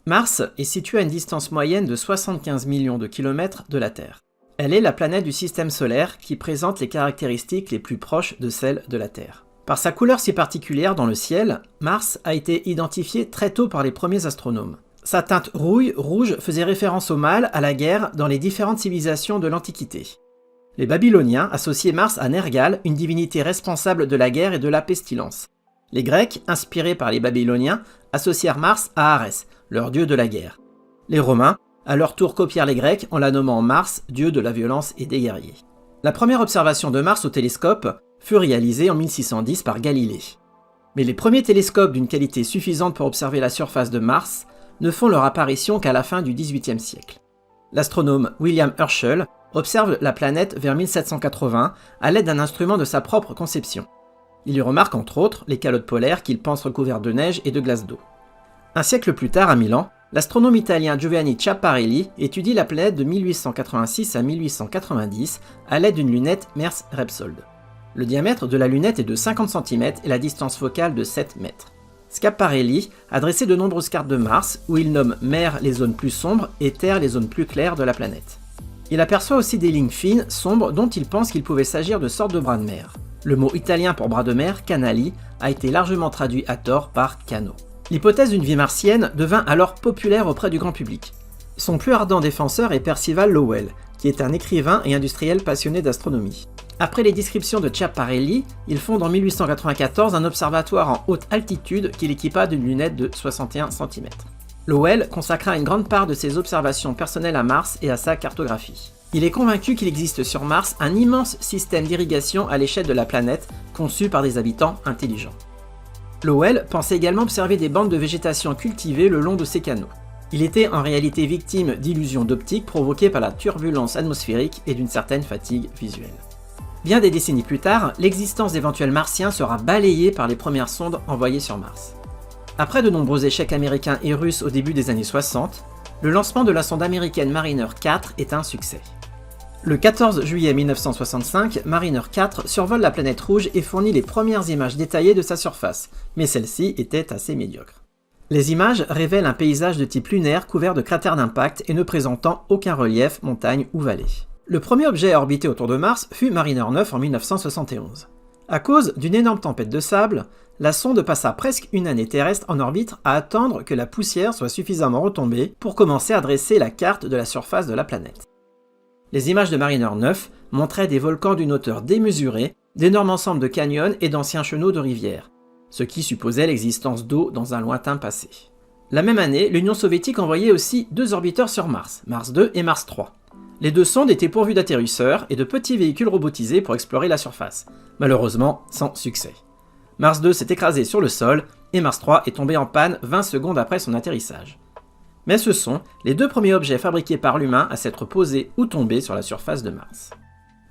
Mars est située à une distance moyenne de 75 millions de kilomètres de la Terre. Elle est la planète du système solaire qui présente les caractéristiques les plus proches de celles de la Terre. Par sa couleur si particulière dans le ciel, Mars a été identifié très tôt par les premiers astronomes. Sa teinte rouge faisait référence au mal, à la guerre, dans les différentes civilisations de l'Antiquité. Les Babyloniens associaient Mars à Nergal, une divinité responsable de la guerre et de la pestilence. Les Grecs, inspirés par les Babyloniens, associèrent Mars à Arès, leur dieu de la guerre. Les Romains, à leur tour, copièrent les Grecs en la nommant Mars, dieu de la violence et des guerriers. La première observation de Mars au télescope fut réalisée en 1610 par Galilée. Mais les premiers télescopes d'une qualité suffisante pour observer la surface de Mars ne font leur apparition qu'à la fin du XVIIIe siècle. L'astronome William Herschel observe la planète vers 1780 à l'aide d'un instrument de sa propre conception. Il y remarque entre autres les calottes polaires qu'il pense recouvertes de neige et de glace d'eau. Un siècle plus tard, à Milan, l'astronome italien Giovanni Schiaparelli étudie la planète de 1886 à 1890 à l'aide d'une lunette Mers-Repsold. Le diamètre de la lunette est de 50 cm et la distance focale de 7 mètres. Schiaparelli a dressé de nombreuses cartes de Mars où il nomme mer les zones plus sombres et terre les zones plus claires de la planète. Il aperçoit aussi des lignes fines, sombres, dont il pense qu'il pouvait s'agir de sortes de bras de mer. Le mot italien pour bras de mer, canali, a été largement traduit à tort par canot. L'hypothèse d'une vie martienne devint alors populaire auprès du grand public. Son plus ardent défenseur est Percival Lowell, qui est un écrivain et industriel passionné d'astronomie. Après les descriptions de Schiaparelli, il fonde en 1894 un observatoire en haute altitude qu'il équipa d'une lunette de 61 cm. Lowell consacra une grande part de ses observations personnelles à Mars et à sa cartographie. Il est convaincu qu'il existe sur Mars un immense système d'irrigation à l'échelle de la planète, conçu par des habitants intelligents. Lowell pensait également observer des bandes de végétation cultivées le long de ces canaux. Il était en réalité victime d'illusions d'optique provoquées par la turbulence atmosphérique et d'une certaine fatigue visuelle. Bien des décennies plus tard, l'existence d'éventuels martiens sera balayée par les premières sondes envoyées sur Mars. Après de nombreux échecs américains et russes au début des années 60, le lancement de la sonde américaine Mariner 4 est un succès. Le 14 juillet 1965, Mariner 4 survole la planète rouge et fournit les premières images détaillées de sa surface, mais celles-ci étaient assez médiocres. Les images révèlent un paysage de type lunaire couvert de cratères d'impact et ne présentant aucun relief, montagne ou vallée. Le premier objet à orbiter autour de Mars fut Mariner 9 en 1971. À cause d'une énorme tempête de sable, la sonde passa presque une année terrestre en orbite à attendre que la poussière soit suffisamment retombée pour commencer à dresser la carte de la surface de la planète. Les images de Mariner 9 montraient des volcans d'une hauteur démesurée, d'énormes ensembles de canyons et d'anciens chenaux de rivières, ce qui supposait l'existence d'eau dans un lointain passé. La même année, l'Union soviétique envoyait aussi 2 orbiteurs sur Mars, Mars 2 et Mars 3. Les 2 sondes étaient pourvues d'atterrisseurs et de petits véhicules robotisés pour explorer la surface, malheureusement sans succès. Mars 2 s'est écrasé sur le sol et Mars 3 est tombé en panne 20 secondes après son atterrissage. Mais ce sont les 2 premiers objets fabriqués par l'humain à s'être posés ou tombés sur la surface de Mars.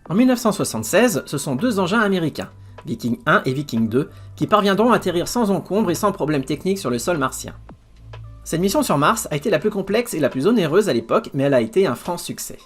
En 1976, ce sont 2 engins américains, Viking 1 et Viking 2, qui parviendront à atterrir sans encombre et sans problème technique sur le sol martien. Cette mission sur Mars a été la plus complexe et la plus onéreuse à l'époque, mais elle a été un franc succès.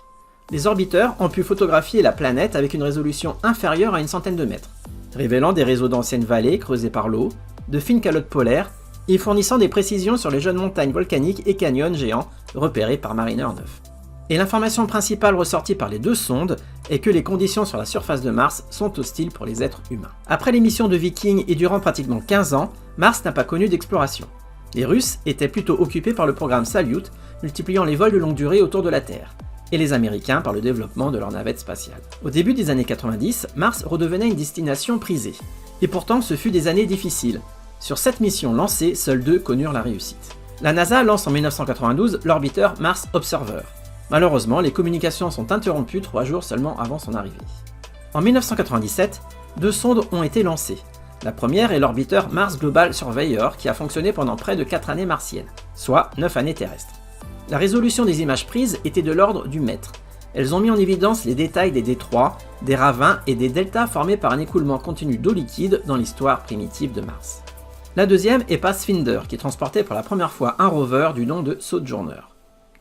Les orbiteurs ont pu photographier la planète avec une résolution inférieure à une centaine de mètres, révélant des réseaux d'anciennes vallées creusées par l'eau, de fines calottes polaires, et fournissant des précisions sur les jeunes montagnes volcaniques et canyons géants repérés par Mariner 9. Et l'information principale ressortie par les 2 sondes est que les conditions sur la surface de Mars sont hostiles pour les êtres humains. Après les missions de Viking et durant pratiquement 15 ans, Mars n'a pas connu d'exploration. Les Russes étaient plutôt occupés par le programme Salyut, multipliant les vols de longue durée autour de la Terre, et les Américains par le développement de leurs navettes spatiales. Au début des années 90, Mars redevenait une destination prisée. Et pourtant, ce fut des années difficiles. Sur 7 missions lancées, seules 2 connurent la réussite. La NASA lance en 1992 l'orbiteur Mars Observer. Malheureusement, les communications sont interrompues 3 jours seulement avant son arrivée. En 1997, 2 sondes ont été lancées. La première est l'orbiteur Mars Global Surveyor qui a fonctionné pendant près de 4 années martiennes, soit 9 années terrestres. La résolution des images prises était de l'ordre du mètre. Elles ont mis en évidence les détails des détroits, des ravins et des deltas formés par un écoulement continu d'eau liquide dans l'histoire primitive de Mars. La deuxième est Pathfinder qui transportait pour la première fois un rover du nom de Sojourner.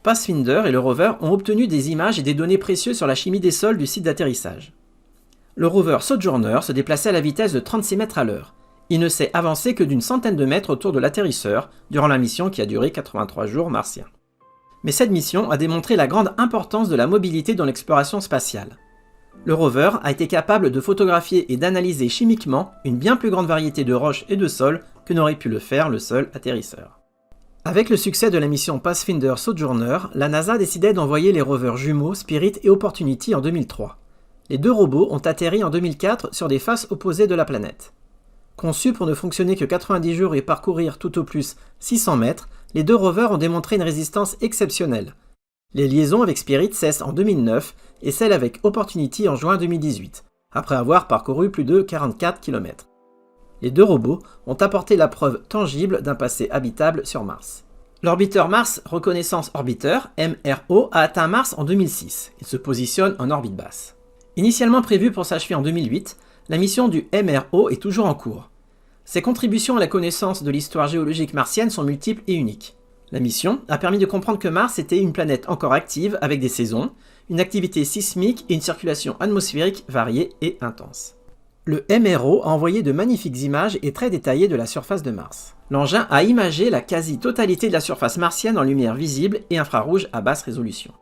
Pathfinder et le rover ont obtenu des images et des données précieuses sur la chimie des sols du site d'atterrissage. Le rover Sojourner se déplaçait à la vitesse de 36 mètres à l'heure, Il ne s'est avancé que d'une centaine de mètres autour de l'atterrisseur durant la mission qui a duré 83 jours martiens. Mais cette mission a démontré la grande importance de la mobilité dans l'exploration spatiale. Le rover a été capable de photographier et d'analyser chimiquement une bien plus grande variété de roches et de sols que n'aurait pu le faire le seul atterrisseur. Avec le succès de la mission Pathfinder Sojourner, la NASA décidait d'envoyer les rovers jumeaux Spirit et Opportunity en 2003. Les deux robots ont atterri en 2004 sur des faces opposées de la planète. Conçus pour ne fonctionner que 90 jours et parcourir tout au plus 600 mètres, les deux rovers ont démontré une résistance exceptionnelle. Les liaisons avec Spirit cessent en 2009 et celle avec Opportunity en juin 2018, après avoir parcouru plus de 44 km. Les deux robots ont apporté la preuve tangible d'un passé habitable sur Mars. L'orbiteur Mars Reconnaissance Orbiter, MRO, a atteint Mars en 2006. Il se positionne en orbite basse. Initialement prévue pour s'achever en 2008, la mission du MRO est toujours en cours. Ses contributions à la connaissance de l'histoire géologique martienne sont multiples et uniques. La mission a permis de comprendre que Mars était une planète encore active avec des saisons, une activité sismique et une circulation atmosphérique variée et intense. Le MRO a envoyé de magnifiques images et très détaillées de la surface de Mars. L'engin a imagé la quasi-totalité de la surface martienne en lumière visible et infrarouge à basse résolution.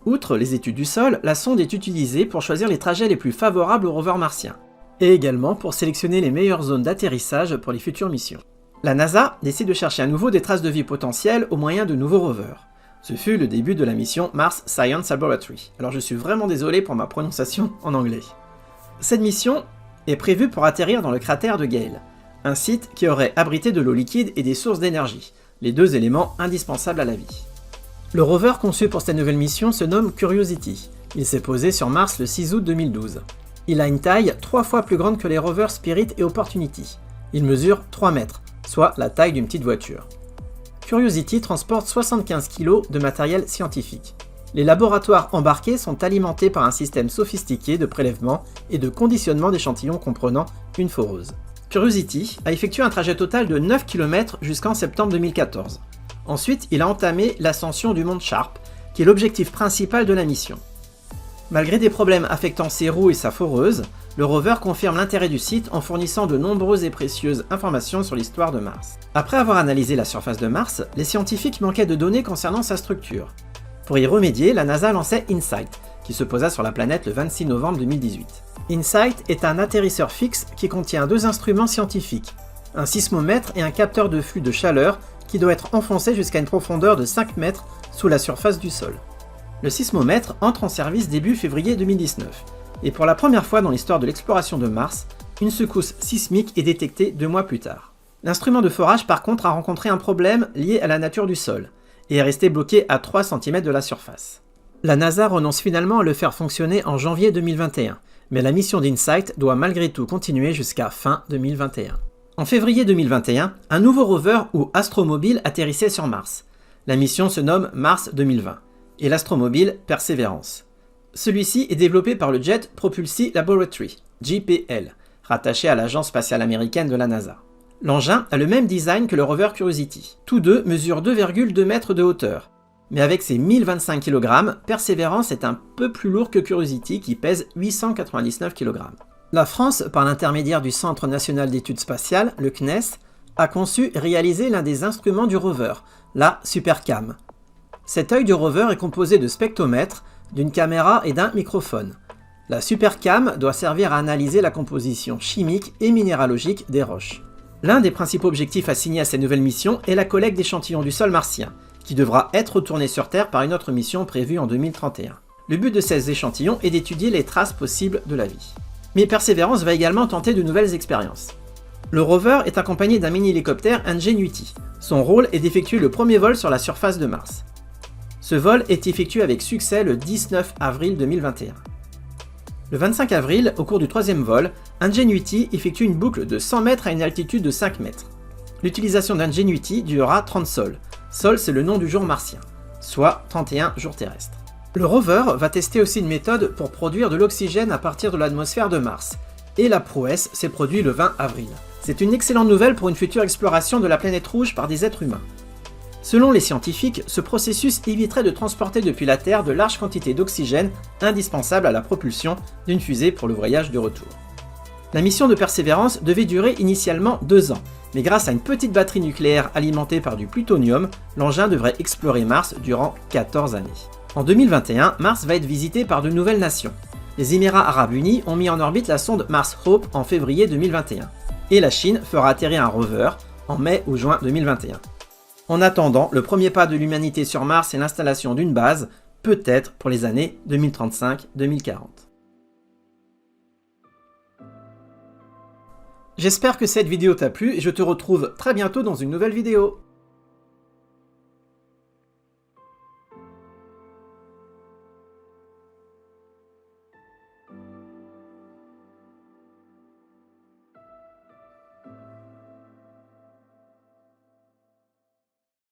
Outre les études du sol, la sonde est utilisée pour choisir les trajets les plus favorables aux rovers martiens, et également pour sélectionner les meilleures zones d'atterrissage pour les futures missions. La NASA décide de chercher à nouveau des traces de vie potentielles au moyen de nouveaux rovers. Ce fut le début de la mission Mars Science Laboratory. Alors je suis vraiment désolé pour ma prononciation en anglais. Cette mission est prévue pour atterrir dans le cratère de Gale, un site qui aurait abrité de l'eau liquide et des sources d'énergie, les deux éléments indispensables à la vie. Le rover conçu pour cette nouvelle mission se nomme Curiosity. Il s'est posé sur Mars le 6 août 2012. Il a une taille 3 fois plus grande que les rovers Spirit et Opportunity. Il mesure 3 mètres, soit la taille d'une petite voiture. Curiosity transporte 75 kg de matériel scientifique. Les laboratoires embarqués sont alimentés par un système sophistiqué de prélèvement et de conditionnement d'échantillons comprenant une foreuse. Curiosity a effectué un trajet total de 9 km jusqu'en septembre 2014. Ensuite, il a entamé l'ascension du mont Sharp, qui est l'objectif principal de la mission. Malgré des problèmes affectant ses roues et sa foreuse, le rover confirme l'intérêt du site en fournissant de nombreuses et précieuses informations sur l'histoire de Mars. Après avoir analysé la surface de Mars, les scientifiques manquaient de données concernant sa structure. Pour y remédier, la NASA lançait InSight, qui se posa sur la planète le 26 novembre 2018. InSight est un atterrisseur fixe qui contient deux instruments scientifiques, un sismomètre et un capteur de flux de chaleur qui doit être enfoncé jusqu'à une profondeur de 5 mètres sous la surface du sol. Le sismomètre entre en service début février 2019, et pour la première fois dans l'histoire de l'exploration de Mars, une secousse sismique est détectée 2 mois plus tard. L'instrument de forage par contre a rencontré un problème lié à la nature du sol, et est resté bloqué à 3 cm de la surface. La NASA renonce finalement à le faire fonctionner en janvier 2021, mais la mission d'InSight doit malgré tout continuer jusqu'à fin 2021. En février 2021, un nouveau rover ou astromobile atterrissait sur Mars. La mission se nomme Mars 2020, et l'astromobile Perseverance. Celui-ci est développé par le Jet Propulsion Laboratory, JPL, rattaché à l'agence spatiale américaine de la NASA. L'engin a le même design que le rover Curiosity. Tous deux mesurent 2,2 mètres de hauteur. Mais avec ses 1025 kg, Perseverance est un peu plus lourd que Curiosity qui pèse 899 kg. La France, par l'intermédiaire du Centre national d'études spatiales, le CNES, a conçu et réalisé l'un des instruments du rover, la Supercam. Cet œil du rover est composé de spectromètres, d'une caméra et d'un microphone. La Supercam doit servir à analyser la composition chimique et minéralogique des roches. L'un des principaux objectifs assignés à cette nouvelle mission est la collecte d'échantillons du sol martien, qui devra être retourné sur Terre par une autre mission prévue en 2031. Le but de ces échantillons est d'étudier les traces possibles de la vie. Mais Perseverance va également tenter de nouvelles expériences. Le rover est accompagné d'un mini-hélicoptère Ingenuity. Son rôle est d'effectuer le premier vol sur la surface de Mars. Ce vol est effectué avec succès le 19 avril 2021. Le 25 avril, au cours du troisième vol, Ingenuity effectue une boucle de 100 mètres à une altitude de 5 mètres. L'utilisation d'Ingenuity durera 30 sols. Sol, c'est le nom du jour martien, soit 31 jours terrestres. Le rover va tester aussi une méthode pour produire de l'oxygène à partir de l'atmosphère de Mars. Et la prouesse s'est produite le 20 avril. C'est une excellente nouvelle pour une future exploration de la planète rouge par des êtres humains. Selon les scientifiques, ce processus éviterait de transporter depuis la Terre de larges quantités d'oxygène indispensables à la propulsion d'une fusée pour le voyage de retour. La mission de Persévérance devait durer initialement 2 ans, mais grâce à une petite batterie nucléaire alimentée par du plutonium, l'engin devrait explorer Mars durant 14 années. En 2021, Mars va être visité par de nouvelles nations. Les Émirats Arabes Unis ont mis en orbite la sonde Mars Hope en février 2021, et la Chine fera atterrir un rover en mai ou juin 2021. En attendant, le premier pas de l'humanité sur Mars est l'installation d'une base, peut-être pour les années 2035-2040. J'espère que cette vidéo t'a plu et je te retrouve très bientôt dans une nouvelle vidéo.